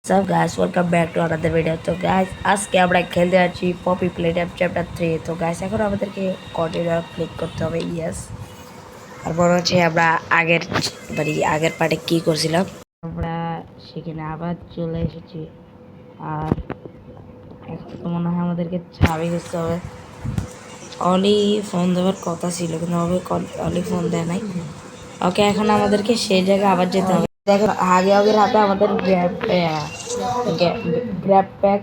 So guys, welcome back to another video. তো guys, আজকে আমরা খেলতে যাচ্ছি পপি প্লেট্যাপ চ্যাপ্টার 3। তো guys, এখন আমাদেরকে কন্টিনিউ ক্লিক করতে হবে, ইয়েস। আর মনে হচ্ছে আমরা আগের পার্টে কি করছিলাম, আমরা সেখানে আবার চলে এসেছি। আর এখন তো মনে হয় আমাদেরকে চাবি খুঁজতে হবে। অলি ফোন দেওয়ার কথা ছিল, কিন্তু অলি ফোন দেয় নাই। ওকে, এখন আমাদেরকে সেই জায়গায় আবার যেতে হবে। দেখো আগের হাতে আমাদের গ্র্যাব প্যাক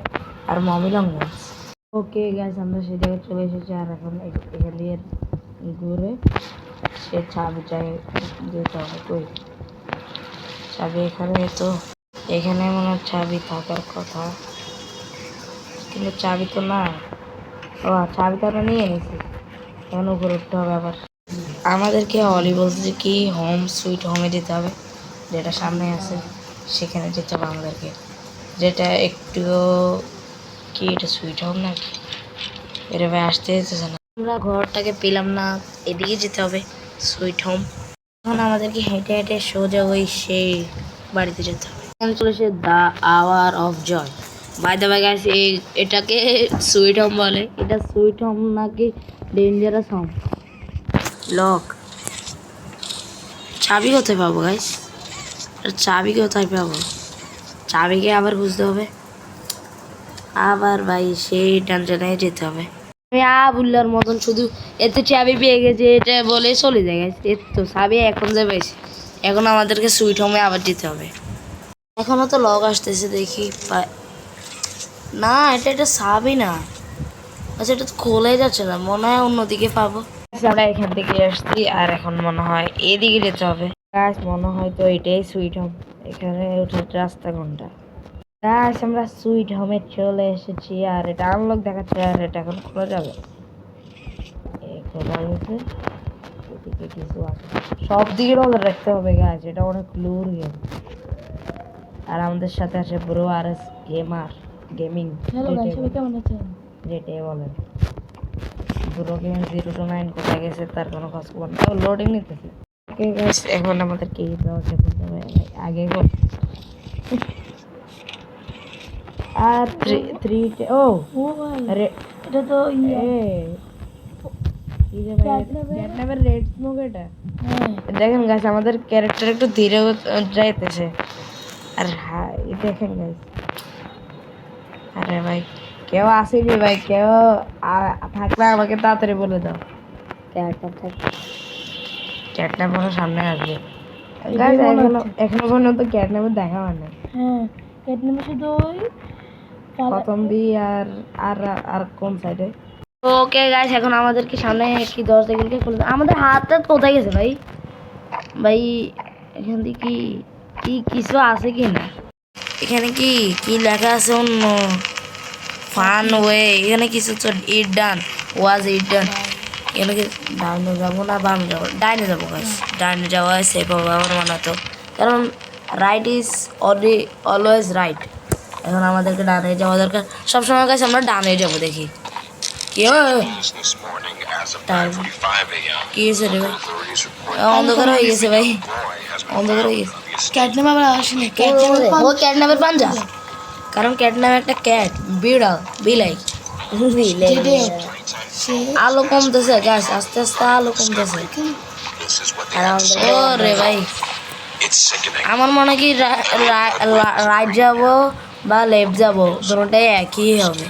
আর মমিলং। ওকে গাইস, আমরা সেই জায়গায় চলে এসেছি। আর এখন এখান দিয়ে ঘুরে সে চাবি চাই যেতে হবে। কই চাবি? এখানে তো, এখানে মনে হয় চাবি থাকার কথা, কিন্তু চাবি তো না। ও চাবি তো আমরা নিয়ে এনেছি, এখন উপরে উঠতে হবে আবার। আমাদেরকে অলি বলছে কি হোম সুইট হোমে যেতে হবে, যেটা সামনে আছে সেখানে যেতে হবে আমাদেরকে। যেটা একটু কি, এটা সুইট হোম নাকি? এরে ভাই আসতে যেতেছে না, আমরা ঘরটাকে পেলাম না, এদিকে যেতে হবে সুইট হোম। এখন আমাদেরকে হেঁটে হেঁটে সোজা ওই সেই বাড়িতে যেতে হবে। এখানে চলেছে the hour of joy. By the way guys, এটাকে সুইট হোম বলে। এটা সুইট হোম নাকি ডেঞ্জারাস হোম? লক। চাবি কোথায় পাবো গাইস? চাবি কোথায় পাবো? চাবিকে আবার খুঁজতে হবে, আবার ভাই সেই টেনশনে যেতে হবে। আমি আবুল্লার মতন শুধু এত চাবি পেয়ে গেছে এটা বলে চলে যায় গাইস। এর তো চাবি এখন যে পাইছি, এখন আমাদেরকে সুইট হোমে আবার যেতে হবে। এখনও তো লক আসতেছে, দেখি না, এটা চাবি না। আচ্ছা, এটা তো খোলাই যাচ্ছে না, মনে হয় অন্যদিকে পাবো। আমরা এখান থেকে আসছি, আর এখন মনে হয় এদিকে যেতে হবে গাইস। মনে হয় তো এটাই সুইট হোম। এখানে ওঠার রাস্তা কোনটা গাইস? আমরা সুইট হোমে চলে এসেছি, আর এটা আনলক দেখাচ্ছে, আর এটা এখন খোলা যাবে। খোলা গেছে, এদিকে কিছু আছে, সব দিকে নজর রাখতে হবে গাইস, এটা অনেক লুর গেম। আর আমাদের সাথে আছে ব্রো আর এস গেমিং। হ্যালো গাইস, সবাই কেমন আছেন? যেটাই বলেন, ব্রো গেমিং 0 to 9 কোথায় গেছে তার কোনো খোঁজ খবর নেই, লোডিং নিতেছে। ওকে গাইস, এখন আমাদেরকে এই ব্যবস্থা করতে হবে আগে আর 3 ও ভাই, এটা তো রেড স্মোক। এটা দেখেন গাইস, আমাদের ক্যারেক্টার একটু ধীরে যাইতেছে। আর হ্যাঁ, দেখেন গাইস, আরে ভাই কেউ আসেনি ভাই, কেউ থাকলে আমাকে তাড়াতাড়ি বলে দাও। ক্যাটন্যাপ মনে সামনে আসবে গাইস। এখনো পর্যন্ত ক্যাটন্যাপের দেখা হয় না। হ্যাঁ, ক্যাটন্যাপ শুধু ওই প্রথম দিয়ে আর আর কোন সাইডে? ওকে গাইস, এখন আমাদেরকে সামনে কি দরজা গিলকে খুলে আমাদের হাতটা কোথায় গেছে ভাই? ভাই এখান থেকে কি কিছু আছে কি না? এখানে কি কি লেখা আছে? অন্য ফান ওয়ে, এখানে কিছু তো ইট ডান ওয়াজ ইট ডান। এখানে কি ডাইনে যাবো না বামে যাবো? ডাইনে যাবো গাইস, ডাইনে যাওয়া সেফ হবে আমার মনে তো, কারণ রাইট ইজ অলওয়েজ রাইট। এখন আমাদেরকে ডানে যাওয়া দরকার সবসময় গাইস, আমরা ডানে যাবো। দেখি কি কি হয়েছে রে ভাই? অন্ধকার হয়ে গেছে ভাই, অন্ধকার হয়ে গেছে। ক্যাটন্যাপ আবার আসেনি। ও ক্যাটন্যাপের পাঞ্জা, কারণ ক্যাটন্যাপ একটা ক্যাট, বিড়াল, বিলাই। আলো কমতেছে গাছ, আস্তে আস্তে আলো কমতেছে। ও রে ভাই, আমার মনে কি রাইট যাব বা লেফট যাব, দুটোটাই একই হবে।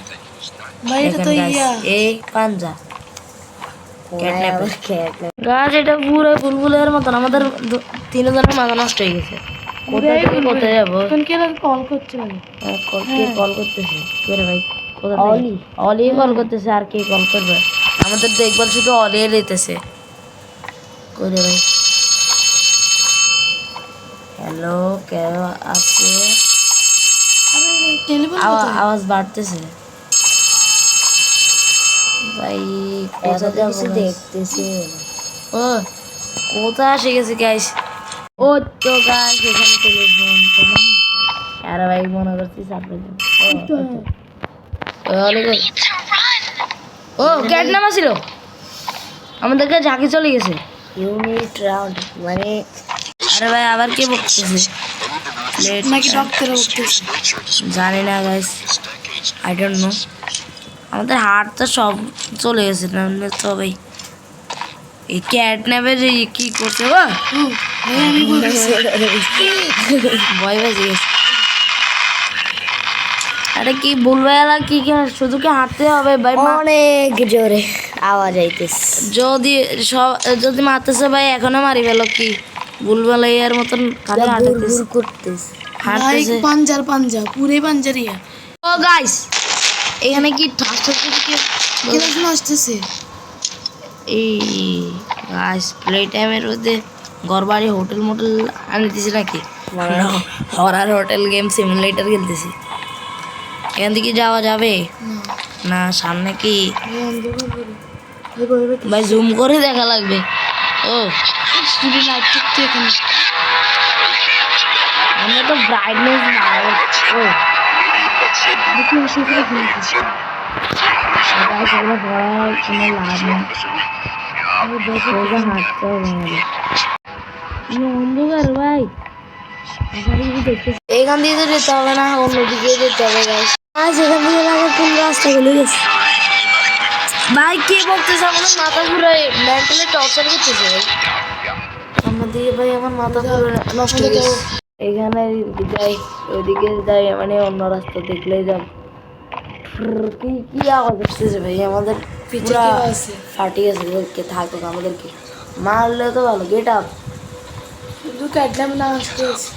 এই পাঞ্জা গাছ, এটা পুরো বুলবুলের মতন। আমাদের 3 জনের মাথা নষ্ট হয়ে গেছে। কোথায় থেকে কোথায় যাবো? কল করছে কল করতেছে কে রে ভাই? অলি কল করতেছে, আর কে কল করবে? আমাদের দেখবার শুধু অলি লইতেছে। করে ভাই, হ্যালো, কে আছে? আওয়াজ বাড়তেছে ভাই, কোথা যাবো? দেখতেছে ও কোথায় এসে গেছে গাইস। ও তো গাইস, এখানে টেলিফোন কেমন? আর ভাই মনে করছিস আপনি ও ক্যাটন্যাপ ছিল, আমাদেরকে ঝাঁকি চলে গেছে। ইউনিট রাউন্ড মানে আরে ভাই আবার কে বকতেছে নাকি ডক্টর বলতেছে জানি না গাইস, আই ডোন্ট নো। আমাদের হাট তো সব চলে গেছে না তো ভাই। এই ক্যাট নেবে যে কি করছে গো, ভাই আমি বলতেছি ভয় পেয়ে গেছে। আরে কি বলবে এলা, কি কি শুধু কি হাঁটতে হবে ভাই? অনেক জোরে আওয়াজ আইতেছে যদি সব যদি মারতেছে ভাই এখনো মারি ফেলো, কি বুলবুল এর মতন খালি হাঁটতেছে করতেছে হাঁটতেছে। পাঞ্জার পাঞ্জা পুরে পাঞ্জারিয়া ও গাইস এখানে কি ঠাস ঠাস করে কি কেন আসতেছে এই গাইস প্লে টাইমের মধ্যে ঘরবাড়ি হোটেল মোটেল আনতেছি নাকি, হরার হোটেল গেম সিমুলেটর খেলতেছি। এখান থেকে যাওয়া যাবে না? সামনে কি ভাই জুম করে দেখা লাগবে? ও স্টুডিও লাইট করতে এখানে আমরা তো ব্রাইটনেস বাড়াবো। ও দেখি আসে করে ফেলতেছে গাইস এগুলো পড়ার কোনো লাভ নেই, সোজা হাঁটতে হবে আমাদের। অন্ধকার ভাই, এখান দিয়ে তো যেতে হবে না, অন্যদিকে যেতে হবে গাইস। এখান থেকে লাগা কোন রাস্তা গেলে গেছে ভাই কে বলতেছে? আমাদের মাথা ঘুরে মেন্টালি টর্চার করতেছে ভাই। আমার দিকে ভাই আমার মাথা ঘুরে নষ্ট হয়ে গেছে। এখানে যাই ওইদিকে যাই, মানে অন্য রাস্তা দেখলেই যাব। কি কি আওয়াজ আসতেছে ভাই? আমাদের পিছে পুরা কেউ আছে ফাটি গেছে। কে থাকুক, আমাদেরকে মারলে তো ভালো। Get up. শুধু কাটলাম না আসতেছে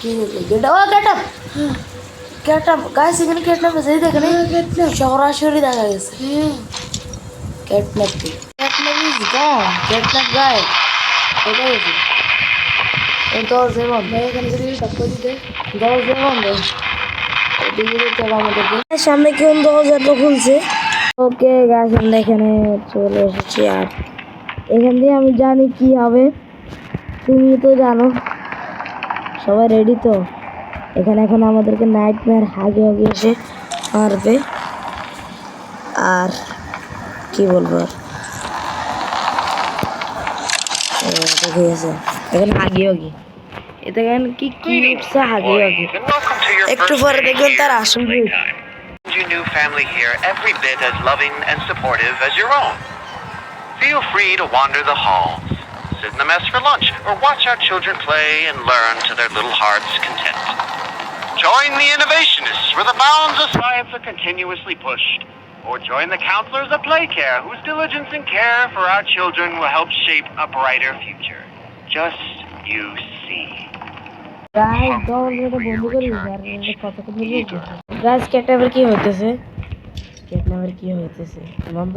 কি get up? Get up, get up guys. এখানে ক্যাটন্যাপ আছে, এই দেখেন সরাসরি দেখা গেছে। হ্যাঁ ক্যাটন্যাপ কি? Catnap is gone. ক্যাটন্যাপ গাই কোথায় গেছে? এই দরজা বন্ধ, ভাই এখানে যদি ধাক্কা দিতে দরজা বন্ধ। এদিকে যেতে হবে আমাদেরকে। সামনে কোন দরজাটা খুলছে ওকে গাইস আমরা এখানে চলে এসেছি। আর এখান দিয়ে আমি জানি কি হবে, তুমি তো জানো। সবাই রেডি তো? এখানে এখন আমাদেরকে নাইটমেয়ার হাগে হাগে এসে মারবে। আর কি বলবো, ঠিক আছে এখন হাগে হাগে এটা এখানে কি কি উঠছে হাগে হাগে। একটু পরে দেখবেন তার আসল রূপ। Your new family here every bit as loving and supportive as your own. Feel free to wander the halls, sit in the mess for lunch, or watch our children play and learn to their little hearts' content. Join the innovationists where the bounds of science are continuously pushed, or join the counselors of Playcare whose diligence and care for our children will help shape a brighter future. Just you see. Guys দরজাটা বন্ধ করে দিই আর কতক্ষণ ধরে guys ক্যাটনাপের কি হইতেছে? ক্যাটনাপের কি হইতেছে? বন্ধ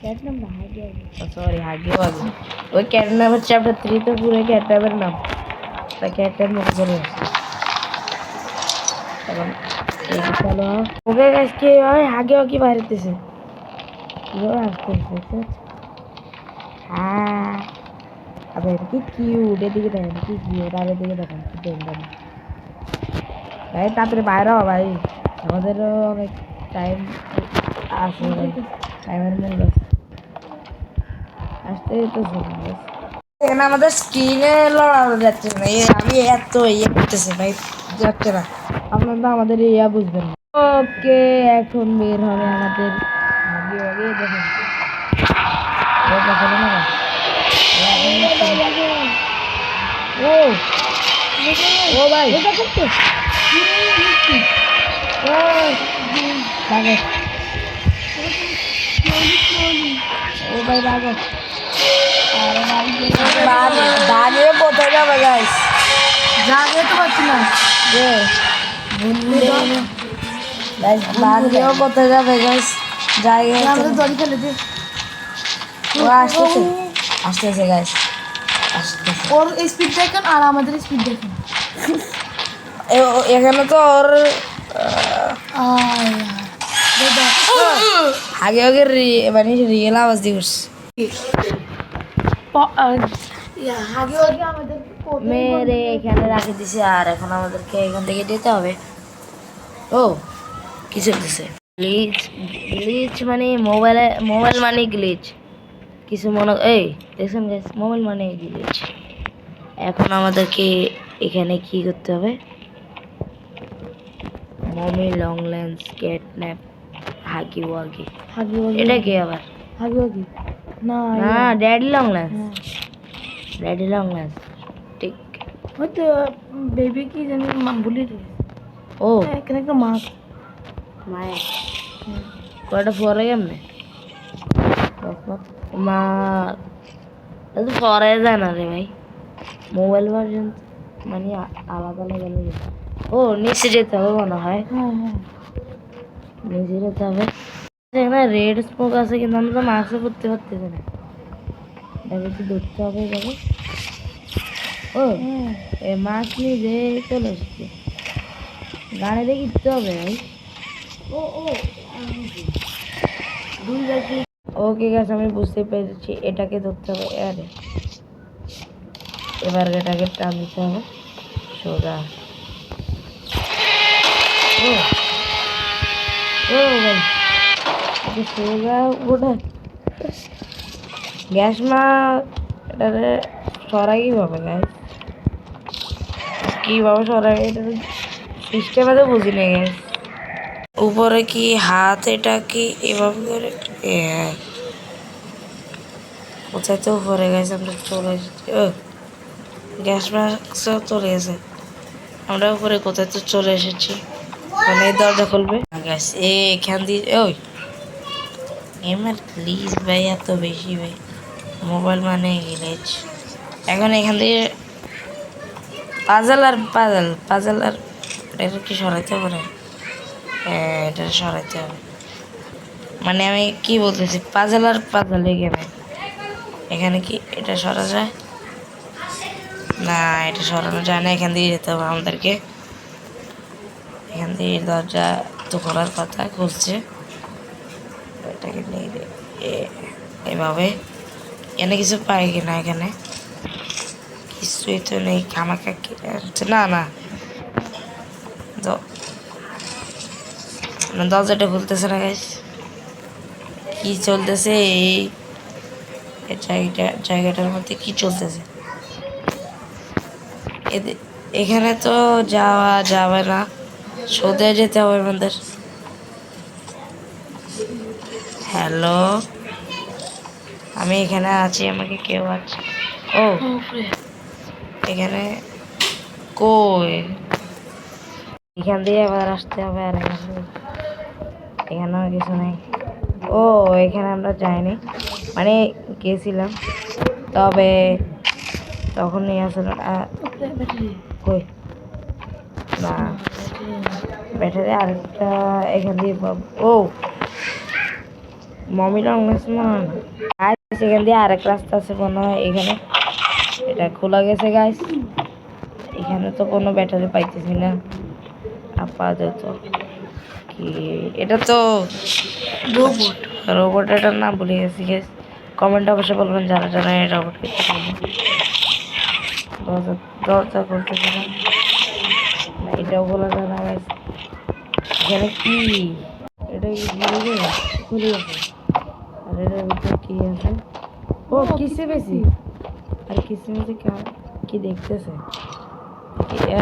ক্যাটনাপ না হাগে হাগে, সরি হাগে হাগে। ওই ক্যাটনাপের চ্যাপ্টার 3 তো পুরো ক্যাটনাপের নাম, তা ক্যাটনাপ মুখে চলে আসছে। এখন এই চলো ওকে গাইস কি হয় হাগে হাগে বাইরেতেছে, কিভাবে আসতেছে? হ্যাঁ আবে কি কিউট, এদিকে দেখেন কি কিউট, আর এদিকে দেখেন কি ডেঞ্জার। ভাই তাড়াতাড়ি বাইরে হও ভাই, আমাদেরও অনেক টাইম আছে ভাই, টাইমের মূল্য আসতে তো এখানে আমাদের স্ক্রিনে লড়ানো যাচ্ছে না। আমি এত ইয়ে করতেছি ভাই, যাচ্ছে না। আপনার তো আমাদের ইয়া বুঝবেন না। ওকে এখন বের হবে আমাদের আগে আগে দেখেন না। ও ও ভাই ও ভাই বাগো বাগে কোথায় যাবে গাইস? জাগে তো পাচ্ছি না বাগেও কোথায় যাবে গাইস? জায়গা আমাদের দড়ি ফেলে দে ও আসতেছে আসতেছে গাইস আসতেছে। ওর স্পিড দেখেন আর আমাদের স্পিড দেখেন এখানে তো ওর আগে আগে মানে রিয়েল আওয়াজ দিস আগে আগে আমাদের মেরে এখানে রাখে দিছে। আর এখন আমাদেরকে এখান থেকে যেতে হবে। ও কিছু দিছে গ্লিচ, গ্লিচ মানে মোবাইল মানে গ্লিচ। কিছু মনে এই দেখছেন গাইস মোবাইল মানে গ্লিচ। এখন আমাদেরকে এখানে কি করতে হবে? Mommy Long Legs CatNap Huggy Wuggy. Huggy Wuggy এটা কি আবার? হাগি ওয়াগি না না ড্যাডি লং লেন্স, হ্যাঁ ড্যাডি লং লেন্স ঠিক। হয়তো বেবি কি জানি ভুলে গেছি ও এখানে একটা মাছ মায়ে কয়টা পরে কেমনে মা এত পরে যায় না রে ভাই, মোবাইল ভার্সন মানে আলাদা লেভেলের। ও নিচে যেতে হবে মনে হয়, হ্যাঁ হ্যাঁ নিচে যেতে হবে। এখানে রেড স্মোক আছে কিন্তু আমরা তো মাস্ক করতে পারতেছি না, এবার কি ধরতে হবে এভাবে। ও হ্যাঁ এই মাছ নিয়ে যে চলে এসেছে, গাড়ি দিয়ে কিনতে হবে ভাই। ও ও ওকে গাছ আমি বুঝতে পেরেছি, এটাকে ধরতে হবে। আরে এবার এটাকে টান দিতে হবে সোজা। ও ও ভাই এটা সোজা ওটা গ্যাস মা এটাতে সরাই কীভাবে গ্যাস, কীভাবে সরাই এটা সিস্টেমে তো বুঝি না গ্যাস। উপরে কি হাত, এটা কি এভাবে করে কোথায় তো উপরে গেছে, আমরা চলে এসেছি। ও গ্যাস মাস্ক চলে গেছে, আমরা উপরে কোথায় তো চলে এসেছি। মানে এই দরজা খুলবে গ্যাস এখান দিয়ে। ওই এমআর প্লিজ ভাই এত বেশি ভাই, মোবাইল মানে গিলেজ। এখন এখান দিয়ে পাজল আর এটা কি সরাইতে পারে? হ্যাঁ এটা সরাইতে হবে। মানে আমি কি বলতেছি, পাজল এখানে এখানে কি এটা সরা যায় না? এটা সরানো যায় না, এখান দিয়ে যেতে হবে আমাদেরকে। এখান দিয়ে দরজা তো খোলার কথা, খুলছে। এটাকে নিয়ে এভাবে এখানে কিছু পাই কিনা, এখানে কিছুই তো নেই, খামাখা না না দরজাটা খুলতেছে না গাইস, কি চলতেছে এই জায়গাটার মধ্যে কি চলতেছে? এখানে তো যাওয়া যাবে না, সোজা যেতে হবে আমাদের। হ্যালো আমি এখানে আছি, আমাকে কেউ আছে? ও এখানে কই? এখান দিয়ে আবার আসতে হবে, আর এখানেও কিছু নেই। ও এখানে আমরা যাইনি, মানে গেছিলাম তবে তখন নিয়ে আসলাম। কই না ব্যাটারি আরেকটা এখান দিয়ে ও মমিটা সেখান দিয়ে আরেক রাস্তা আছে মনে হয়, এখানে এটা খোলা গেছে গাইস। এখানে তো কোনো ব্যাটারি পাইতেছি না আপাতত। কি এটা তো রোবট, এটার নাম ভুলে গেছি গাইস। কমেন্ট অবশ্যই বলবেন যারা যারা এই রোবট দরজা করতেছে না, এটাও বলা যায় না গাইস। এখানে কি এটা খুলে গেছে, আর এটার ভিতরে কি আছে? ও কিসে বেশি আর কিসে বেশি কি দেখতেছে?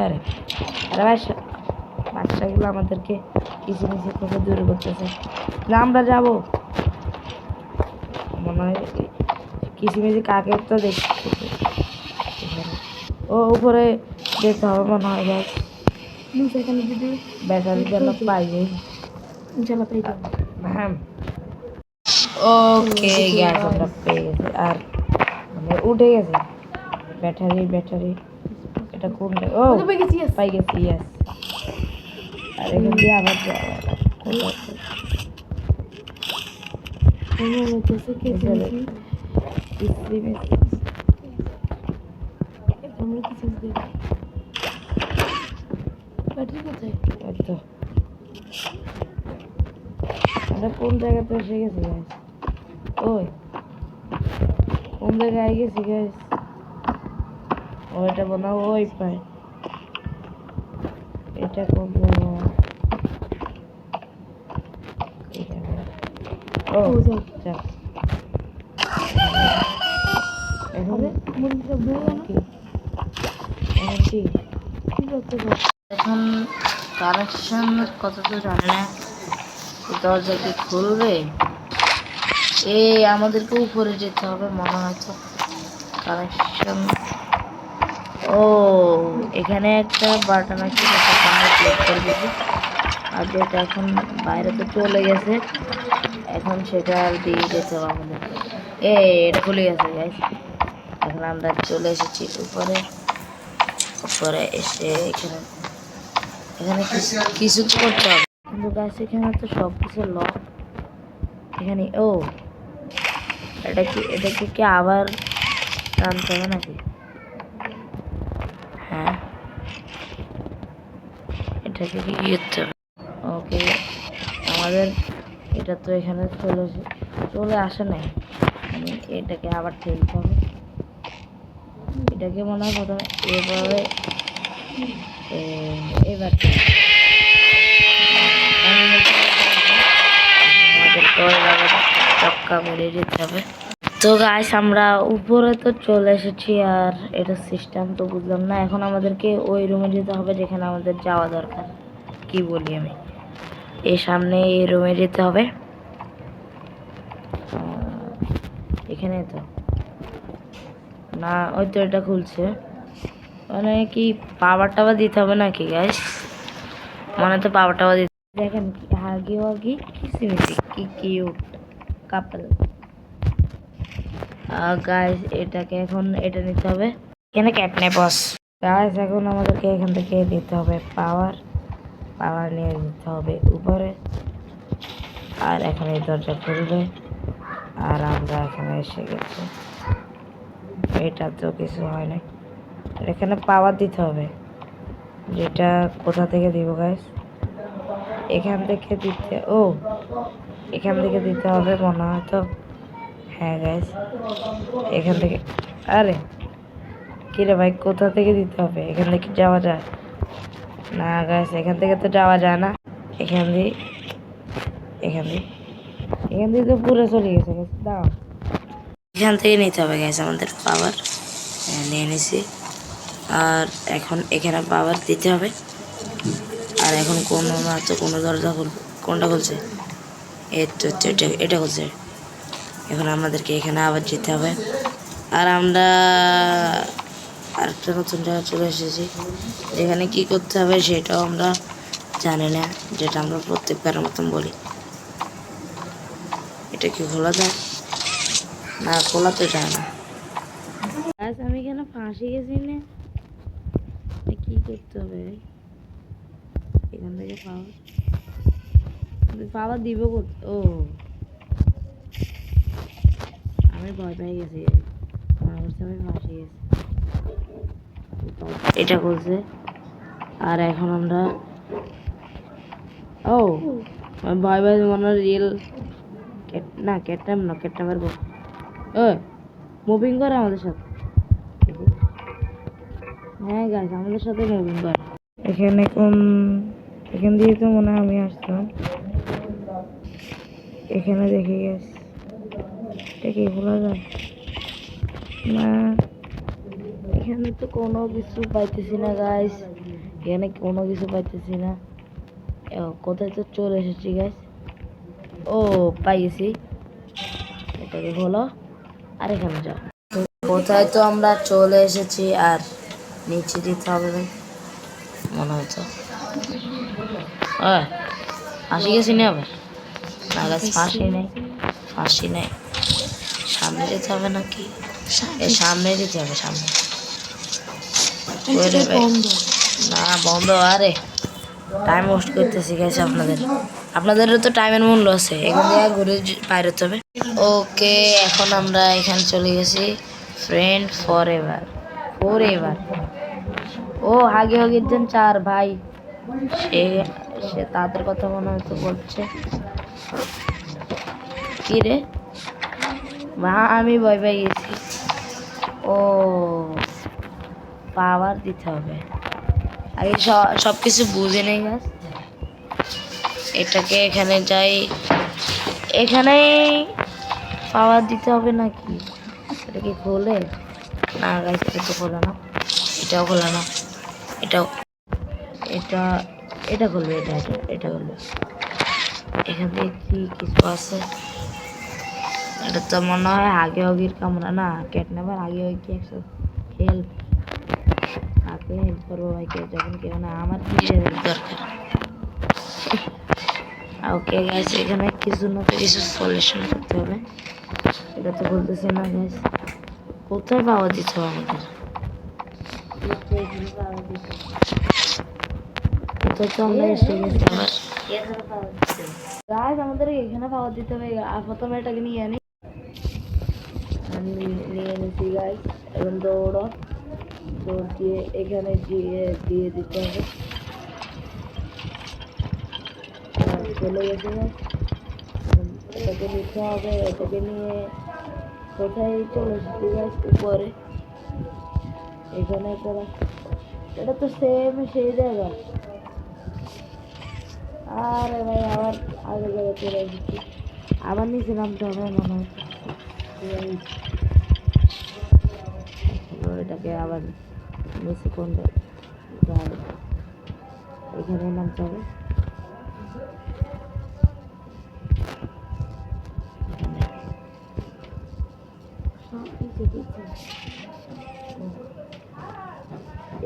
আরে আরে বাচ্চাগুলো আমাদেরকে কিছু মিশে থেকে দূরে করতেছে না, আমরা যাবো মনে হয় কিসিমিসি কাকে তো দেখতেছে। ও উপরে যেতে হবে মনে হয় গ্যাস, এখানে যদি ব্যাটারি যেন পাই যাই। ইনশাল্লাহ পেয়ে যাবো। হ্যাঁ ওকে গ্যাস আমরা পেয়ে গেছি, আর মানে উঠে গেছে ব্যাটারি। এটা কোনটা? ও পেয়ে গেছি পাই গেছি ইয়াস। আর এখান দিয়ে আবার আমরা কোন জায়গাতে এসে গেছি গাইস? ওই কোন জায়গায় গেছি গাইস? ওইটা বানাও ওই পায়, এটা কোন জায়গা? ও যা এখন আরে মুরগিটা বের না কি এখন কি কি করতে পারে এখন কানেকশন কত তো জানে না দরজা কি খুলবে আমাদেরকে উপরে যেতে হবে মনে হয় তো কানেকশন ও এখানে একটা বাটন আছে যেটা আমরা ক্লিক করে দিচ্ছি আর যেটা এখন বাইরে তো চলে গেছে এখন সেটা আর দিয়ে যেতে হবে আমাদেরকে এটা খুলে গেছে গাইস এখন আমরা চলে এসেছি উপরে উপরে এসে এখানে এখানে কিছু তো করতে হবে কিন্তু গাছ এখানে তো সব কিছু লক এখানে এটাকে কি আবার টানতে হবে নাকি হ্যাঁ এটাকে কি করতে হবে ওকে আমাদের এটা তো এখানে চলে আসে নাই মানে এটাকে আবার ঠেলতে হবে এটাকে মনে হয় প্রথমে এভাবে এবার আমাদের তো এভাবে চক্কা মেরে যেতে হবে তো গাইস আমরা উপরে তো চলে এসেছি আর এটা সিস্টেম তো বুঝলাম না এখন আমাদেরকে ওই রুমে যেতে হবে যেখানে আমাদের যাওয়া দরকার কি বলি আমি এই সামনে এই রুমে যেতে হবে এখানে তো না ওই তো এটা খুলছে মানে কি পাওয়ার টাওয়ার দিতে হবে নাকি গাইস মনে তো পাওয়ার টাওয়ার দিতে দেখেন হাগি ওয়াগি কিসিমিসি কি কিউট কাপল গাইস এটাকে এখন এটা নিতে হবে এখানে ক্যাটনে বস গাইস এখন আমাদেরকে এখান থেকে দিতে হবে পাওয়ার নিয়ে দিতে হবে উপরে আর এখন এই দরজা খুলবে আর আমরা এখানে এসে গেছি এটা তো কিছু হয় না এখানে পাওয়ার দিতে হবে যেটা কোথা থেকে দিব গাইস এখান থেকে দিতে এখান থেকে দিতে হবে মনে হয় তো হ্যাঁ গাইস এখান থেকে আরে কিরে ভাই কোথা থেকে দিতে হবে এখান থেকে যাওয়া যায় না গাইস এখান থেকে তো যাওয়া যায় না এখান দিয়ে তো পুরো চলে গেছে গাইস দাও এখান থেকে নিতে হবে গাইস আমাদের পাওয়ার নিয়ে নিছি আর এখন এখানে পাওয়ার দিতে হবে আর এখন কোনো দরজা কোনটা খুলছে এটা খুলছে এখন আমাদেরকে এখানে আবার যেতে হবে আর আমরা আরেকটা নতুন জায়গায় চলে এসেছি যেখানে কি করতে হবে সেটাও আমরা জানি না যেটা আমরা প্রত্যেকবারের মতন বলি এটা কি খোলা যায় না খোলা তো যায় না আমি এখানে ফাঁসি গেছি না কি করতে হবে এখান থেকে পাওয়ার দিব আমি ভয় পেয়ে গেছি আমি ফাঁসি গেছি এটা করছে আর এখন আমরা ভয় মনে রিয়েল না ক্যাটনামের মুভিং করে আমাদের সাথে হ্যাঁ গাইস আমাদের সাথে মুভিং করে এখান দিয়ে তো মনে হয় আমি আসতাম এখানে দেখে গেছি এটা কি ভোলা যায় না এখানে তো কোনো কিছু পাইতেছি না গাইস এখানে কোনো কিছু পাইতেছি না কোথায় তো চলে এসেছি গাইস পাই গেছি এটাকে হলো আর এখানে যাও কোথায় তো আমরা চলে এসেছি আর নিচে দিতে হবে ভাই মনে হতো ফাঁসি গেছি না আবার না গাছ ফাঁসি নেই সামনে যেতে হবে নাকি সামনে যেতে হবে সামনে না বন্ধ আরে টাইম ওয়েস্ট করতেছি গেছে আপনাদেরও তো টাইমের মূল্য আছে এখান থেকে ঘুরে বাইরে হবে ওকে এখন আমরা এখানে চলে গেছি ফ্রেন্ড ফর এভার হাগির জন 4 ভাই সে তাদের কথা মনে হয়তো বলছে কি রে আমি ভয় পেয়ে গেছি পাওয়ার দিতে হবে আগে সব কিছু বুঝে নেই গাছ এটাকে এখানে যাই এখানে পাওয়ার দিতে হবে নাকি এটা কি খোলে না গাইস, এটা তো খোলা না, এটাও খোলা না, এটাও, এটা এটা খুলবে, এটা খুলবে। এখানে কি কিছু আছে? এটা তো মনে হয় আগে অগির কামরা না, ক্যাটনাপের আগে ওই কি একশো হেল্প, কাকে হেল্প করবো ভাই, কেউ যখন কেউ না, আমার কি হেল্প দরকার। ওকে গাইস, এখানে কিছু না কিছু সলিউশন করতে হবে। এটা তো বলতেছে না গাইস, কোথায় পাওয়া দিতে হবে আমাদের? কোথায় তো আমরা এসে গেছি আবার। গাইস আমাদের এখানে পাওয়া দিতে হবে। আর প্রথমে এটাকে নিয়ে আনি, নিয়ে নিছি গাইস। এখন দৌড় দিয়ে এখানে দিয়ে দিতে হবে। চলে গেছে গাইস, এটাকে নিতে হবে। এটাকে নিয়ে কোথায় চলে এসেছি গাইস? উপরে। এখানে এটা তো সেম সেই জায়গা। আরে ভাই আবার আগে জায়গায় চলে এসেছি, আবার নিচে নামতে হবে মনে হচ্ছে। এটাকে আবার নিচে কোনটা, এখানে নামতে হবে।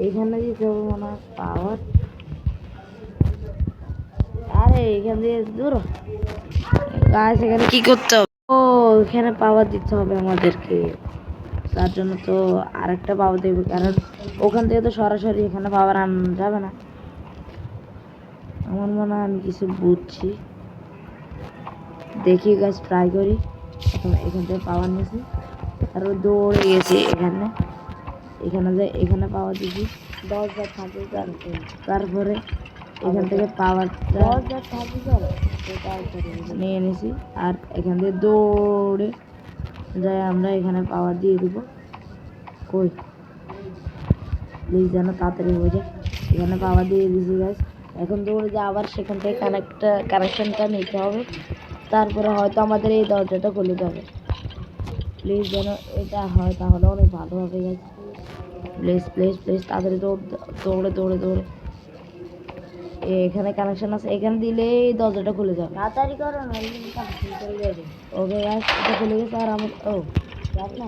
এইখানে দিতে হবে মনে হয় পাওয়ার। আরে এখান দিয়ে দূর গাছ, এখানে কি করতে হবে? ও এখানে পাওয়ার দিতে হবে আমাদেরকে, তার জন্য তো আরেকটা পাওয়ার দেবে, কারণ ওখান থেকে তো সরাসরি এখানে পাওয়ার আনা যাবে না। আমার মনে হয় আমি কিছু বুঝছি, দেখি গাছ ট্রাই করি। এখান থেকে পাওয়ার নিয়েছি, তারপর দৌড়ে গেছি এখানে পাওয়ার দিছি 10,000 থাকে, তারপরে এখান থেকে পাওয়ার 10,000 থাকে নিয়ে এনেছি। আর এখান থেকে দৌড়ে যাই আমরা এখানে পাওয়ার দিয়ে দিব। কই প্লিজ যেন তাড়াতাড়ি হয়ে যায়। এখানে পাওয়ার দিয়ে দিয়েছি গাছ। এখন দৌড়ে যে আবার সেখান থেকে কানেকশনটা নিতে হবে, তারপরে হয়তো আমাদের এই দরজাটা খুলে যাবে। প্লিজ যেন এটা হয়, তাহলে অনেক ভালো হবে গাছ। প্লিজ প্লিজ প্লিজ তাড়াতাড়ি দৌড়ে এখানে কানেকশন আছে, এখানে দিলেই দরজাটা খুলে যাবে। তাড়াতাড়ি করো না, ওকে গাছ, এটা খুলে গেছে। আর আমার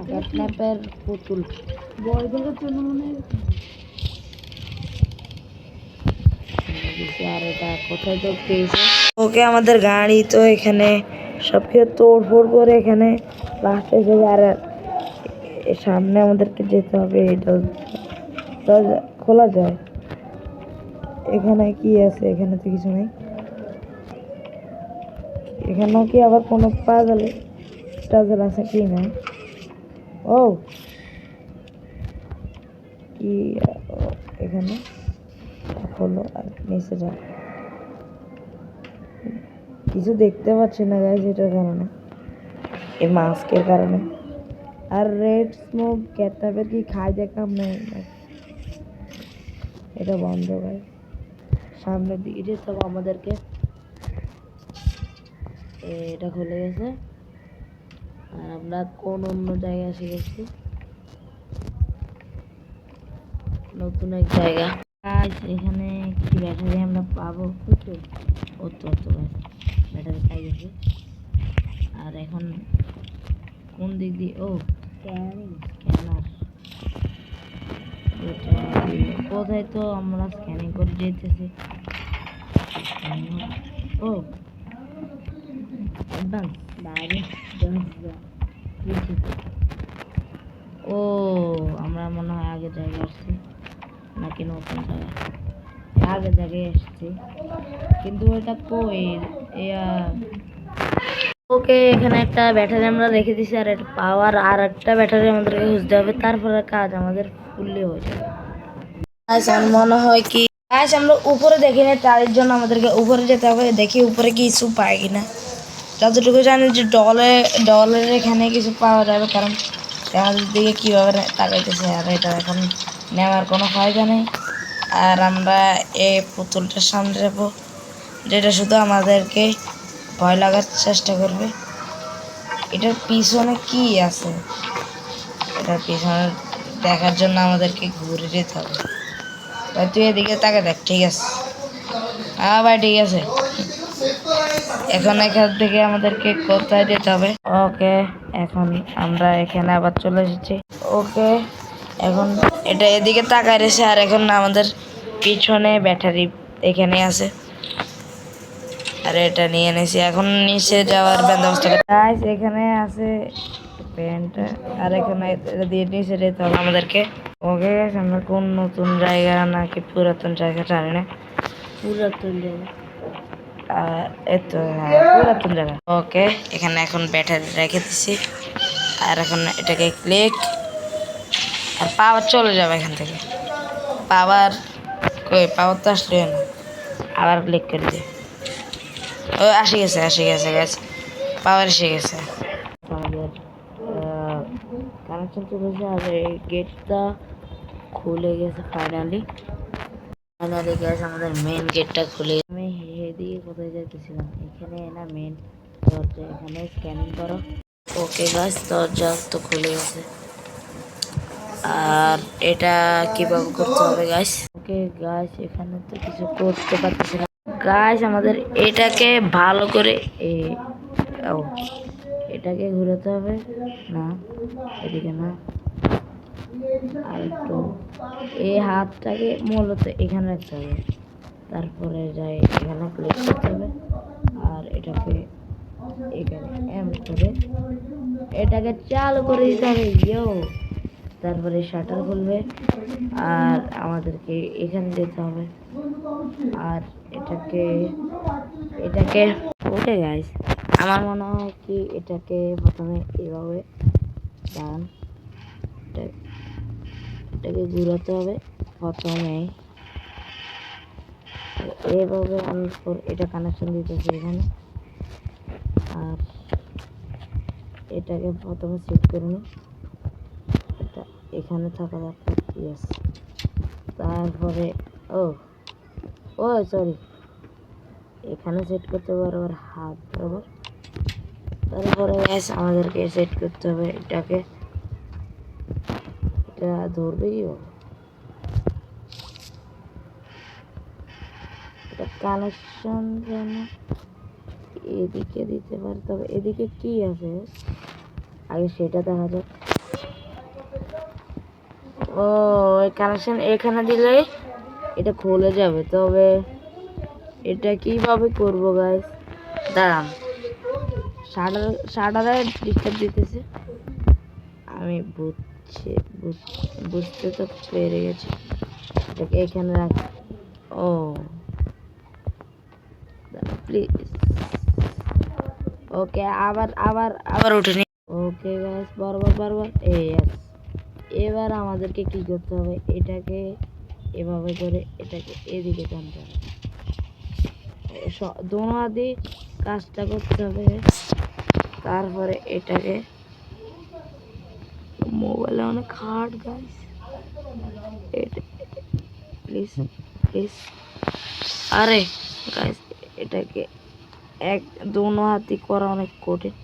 ক্যাটন্যাপের পুতুল বই দেখার জন্য মনে হয়। আর এটা কোথায় তো পেয়েছে? ওকে আমাদের গাড়ি তো এখানে সব কিছু তোড়ফোড় করে এখানে লাস্ট এসে, আর সামনে আমাদেরকে যেতে হবে। এটা খোলা যায়। এখানে কি আছে? এখানে তো কিছু নেই। এখানেও কি আবার কোনো টাজেল আছে কি না? ও কি এখানে হলো, আর নিচে যাও। কিছু দেখতে পাচ্ছি না গাইস, এটার কারণে, এই মাস্কের কারণে। আর রেড স্মোক ক্যাটনাপের কি খাই দেখলাম না, এটা বন্ধ গাইস। সামনের দিকে যেতে হবে আমাদেরকে। এটা খুলে গেছে, আর আমরা কোন অন্য জায়গায় এসে গেছি, নতুন এক জায়গা। এখানে কি ব্যাটারি আমরা পাবো? ও তো ব্যাটারি পাই গেছে। আর এখন কোন দিক দিয়ে? ও স্ক্যানার, কোথায় তো আমরা স্ক্যানিং করে যেতেছি। ও ও আমরা মনে হয় আগের জায়গায় আসছি, নাকি নতুন জায়গায়? আগের জায়গায় এসছি, কিন্তু ওটা কই? ওকে এখানে একটা ব্যাটারি আমরা রেখে দিছি, আর একটা পাওয়ার, আর একটা ব্যাটারি আমাদেরকে খুঁজতে হবে, তারপরে কাজ আমাদের ফুললি হয়ে যাবে। মনে হয় কি আমরা উপরে দেখি না, তার জন্য আমাদেরকে উপরে যেতে হবে, দেখি উপরে কিছু পাই কিনা। যতটুকু জানি যে ডলের এখানে কিছু পাওয়া যাবে, কারণ আমাদের দিকে কীভাবে তাকাইতেছে। আর এটা এখন নেওয়ার কোনো ফায়দা নেই। আর আমরা এই পুতুলটার সামনে যাবো, যেটা শুধু আমাদেরকে ভয় লাগার চেষ্টা করবে। এটার পিছনে কি আছে? এটার পিছনে দেখার জন্য আমাদেরকে ঘুরে যেতে হবে। ভাই তুই এদিকে তাকে দেখ, ঠিক আছে? হ্যাঁ ভাই ঠিক আছে। এখন এখান থেকে আমাদেরকে কোথায় যেতে হবে? ওকে, এখন আমরা এখানে আবার চলে এসেছি। ওকে, এখন এটা এদিকে তাকায় রয়েছে, আর এখন আমাদের পিছনে ব্যাটারি এখানে আছে, আর এটা নিয়ে নিয়েছি। এখন নিচে যাওয়ার বন্দোবস্ত গাইস, এখানে আছে প্যান্টটা, আর এখানে এটা দিয়ে নিচে যেতে হবে আমাদেরকে। ওকে গাইস, আমরা কোন নতুন জায়গা নাকি পুরাতন জায়গা জানি না। পুরাতন জায়গা। এতো হ্যাঁ, পুরাতন জায়গা। ওকে, এখানে এখন ব্যাটারি রেখে দিচ্ছি, আর এখন এটাকে ক্লিক, আর পাওয়ার চলে যাবে এখান থেকে। পাওয়ার কই? পাওয়ার তো আসলে না, আবার ক্লিক করে দিই। ও আসে গেছে গাছ, পাওয়ার এসে গেছে। আমাদের কানেকশন চলেছে, আর এই গেটটা খুলে গেছে ফাইনালি গ্যাস, আমাদের মেন গেটটা খুলে। আমি এদিকে কোথায় যাইতেছিলাম? এখানে না মেন দরজা, এখানে স্ক্যানিং করো। ওকে গাছ, দরজা তো খুলে গেছে। আর এটা কিভাবে করতে হবে গাইস? ওকে গাইস, এখানে তো কিছু করতে পারতেছি না গাইস। আমাদের এটাকে ভালো করে এটাকে ঘুরাতে হবে না, এদিকে না, আর একটু এই হাতটাকে মূলত এখানে রাখতে হবে, তারপরে যাই এখানে ক্লিক করতে হবে, আর এটাকে এখানে এম করে এটাকে চালু করে দিতে হবে। তারপরে শাটার খুলবে, আর আমাদেরকে এখানে যেতে হবে, আর এটাকে ওকে গাইস, আমার মনে হয় কি এটাকে প্রথমে এভাবে এটাকে ঘুরাতে হবে প্রথমে এভাবে। আমি এটা কানেকশন দিতেছি এখানে, আর এটাকে প্রথমে সেট করে নিই, এটা এখানে থাকা দরকার। ইয়েস, তারপরে ও সরি, এখানে সেট করতে হবে আবার হাত বরাবর। তারপরে আমাদেরকে সেট করতে হবে এটাকে, এটা ধরবে কি এটা কানেকশন যেন এদিকে দিতে পারে। তবে এদিকে কি আছে আগে সেটা দেখা যাক। ও, কানেকশন এখানে দিলে এটা খুলে যাবে। তবে এটা কিভাবে করব গাইস? দাঁড়ান, শাটারে ডিস্টার্ব দিতেছে। আমি বুঝতে তো পেরে গেছি। এটাকে এখানে রাখ। ও প্লিজ, ওকে, আবার উঠে নি। ওকে গাইস, বারবার এবার আমাদেরকে কি করতে হবে? এটাকে এভাবে করে এটাকে এদিকে টানতে হবে, দোনো হাতে কাজটা করতে হবে। তারপরে এটাকে মোবাইলে অনেক হার্ড গাইস, প্লিজ আরে গাইস, এটাকে দোনো হাতি করা অনেক কঠিন।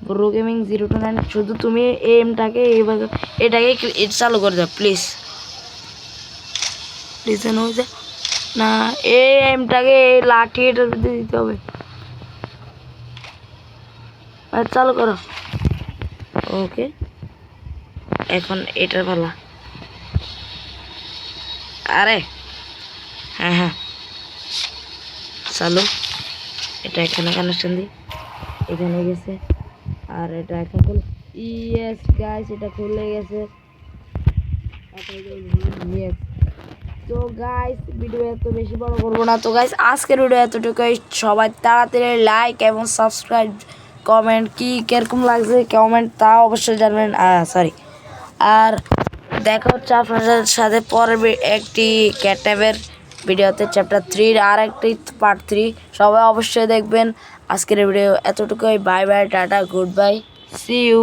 ব্রো গেমিং 029, শুধু তুমি এমটাকে এইভাবে এটাকে চালু করে দাও প্লিজ। লিসেন হয়ে যায় না, এই এমটাকে লাঠি এটার ভিতরে দিতে হবে। চালু করো। ওকে, এখন এটার পালা। আরে হ্যাঁ চালু। এটা এখানে কানেকশন দিই, এখানে গেছে, আর এটা এখন খুলে। ইয়েস গাইস, এটা খুলে গেছে। ইয়েস, তো গাইস ভিডিও এত বেশি বড় করবো না। তো গাইস আজকের ভিডিও এতটুকুই। সবাই তাড়াতাড়ি লাইক এবং সাবস্ক্রাইব, কমেন্ট কিরকম লাগছে কমেন্ট তা অবশ্যই জানবেন। সরি, আর দেখা হচ্ছে আপনাদের সাথে পরের একটি ক্যাটন্যাপের ভিডিওতে, চ্যাপ্টার 3 আর একটি পার্ট 3। সবাই অবশ্যই দেখবেন। আজকের ভিডিও এতটুকুই। বাই বাই, টাটা, গুড বাই, সি ইউ।